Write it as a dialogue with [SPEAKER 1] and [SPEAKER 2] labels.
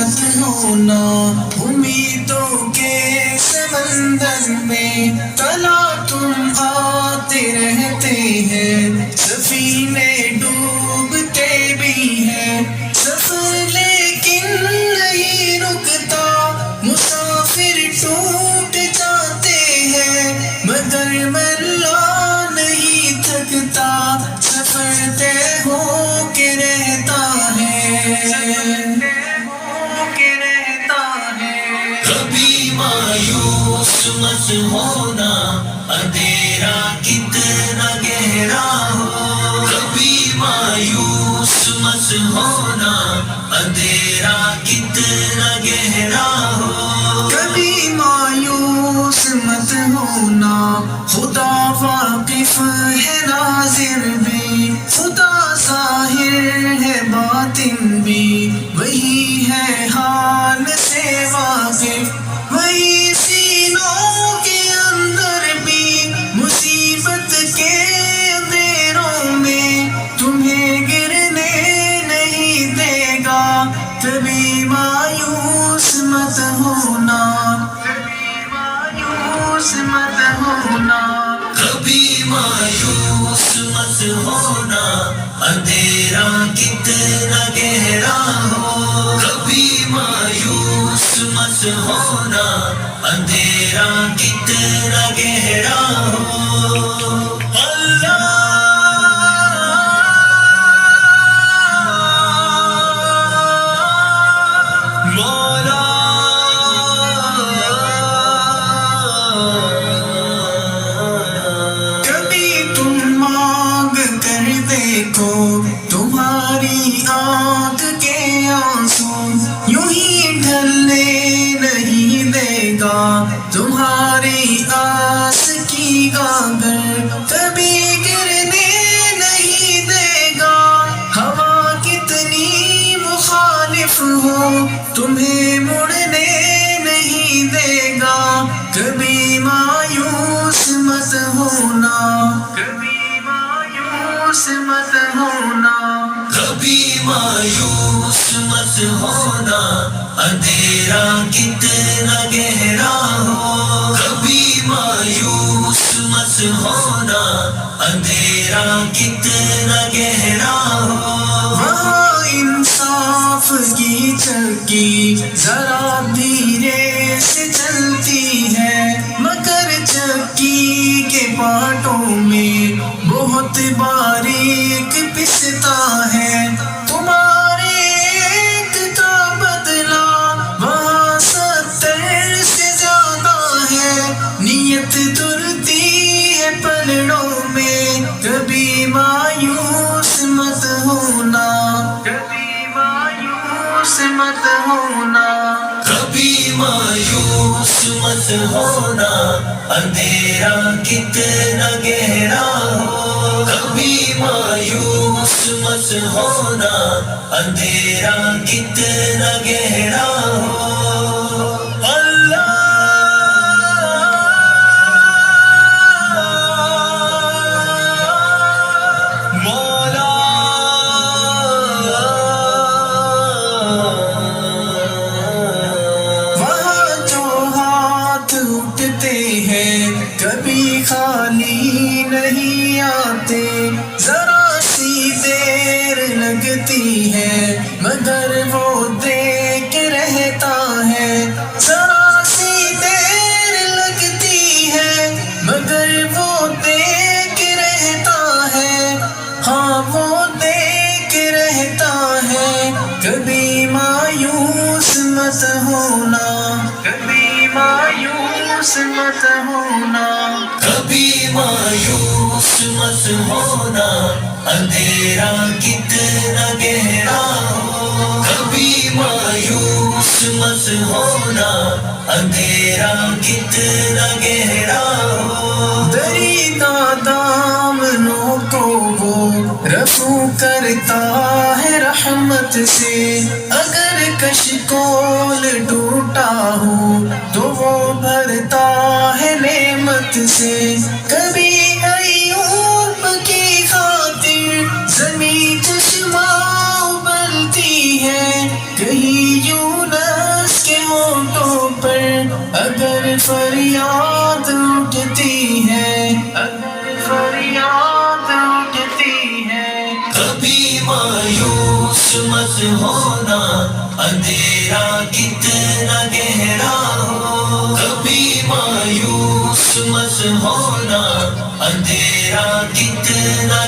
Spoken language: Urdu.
[SPEAKER 1] مت ہونا، امیدوں کے سمندر میں تلا تم آتے رہتے ہیں، سفینے ڈوبتے بھی ہیں، سفر لیکن نہیں رکتا، مسافر ٹوٹ جاتے ہیں، مگر ملا نہیں تھکتا، سفر طے ہو کے رہتا ہے، کبھی مایوس مت ہونا، اندھیرا کتنا گہرا ہو، کبھی مایوس مت ہونا، اندھیرا کتنا گہرا ہو، کبھی مایوس مت ہونا، خدا واقف ہے ناظر بھی، خدا ظاہر ہے باطن بھی، وہی ہے حال سے واقف، وہی سینوں کے اندر بھی، مصیبت کے اندھیروں میں تمہیں گرنے نہیں دے گا، کبھی مایوس مت ہونا، مت ہونا، کبھی مایوس مت ہونا، اندھیرا کتنا گہرا ہو، کبھی مایوس مت ہونا، اندھیرا کتنا گہرا ہو، اللہ مولا دیکھو تمہاری آنکھ کے آنسو، یوں ہی ڈھلنے نہیں دے گا، تمہاری آس کی گاگر کبھی گرنے نہیں دے گا، ہوا کتنی مخالف ہو تمہیں مڑنے نہیں دے گا، کبھی مایوس مت ہونا، مت ہونا، کبھی مایوس مت ہونا، اندھیرا کتنا گہرا ہو، کبھی مایوس مت ہونا، اندھیرا کتنا گہرا ہو، وہاں انصاف کی چکی ذرا دھیرے سے چلتی ہے، مگر چکی کے پارٹوں میں بہت باریک پستا ہے، تمہارے ایک کا بدلہ وہاں 70 سے زیادہ ہے، نیت ترتی ہے پلڑوں میں، کبھی مایوس مت ہونا، کبھی مایوس مت ہونا، کبھی مایوس مت ہونا، اندھیرا کتنا گہرا ہو، کبھی مایوس مت ہونا، اندھیرا کتنا گہرا ہو، اللہ مولا وہاں جو ہاتھ اٹھتے ہیں کبھی خالی نہیں آتے، ذرا سی دیر لگتی ہے مگر وہ دیکھ رہتا ہے، ذرا سی دیر لگتی ہے مگر وہ دیکھ رہتا ہے، ہاں وہ دیکھ رہتا ہے، کبھی مایوس مت ہونا، کبھی مایوس مت ہونا، کبھی مایوس مت ہونا، اندھیرا کتنا گہرا ہو، کبھی مایوس مت ہونا، اندھیرا کتنا گہرا ہو، دریدہ دامنوں کو وہ رفو کرتا ہے رحمت سے، اگر کشکول ٹوٹا ہو تو وہ بھرتا ہے نعمت سے، کبھی ایوب کی خاطر زمین چشمہ ابلتی ہے، کہیں یوں فریاد اٹھتی ہے، اگر فریاد اٹھتی ہے، کبھی مایوس مت ہونا، اندھیرا کتنا گہرا ہو، کبھی مایوس مت ہونا، اندھیرا کتنا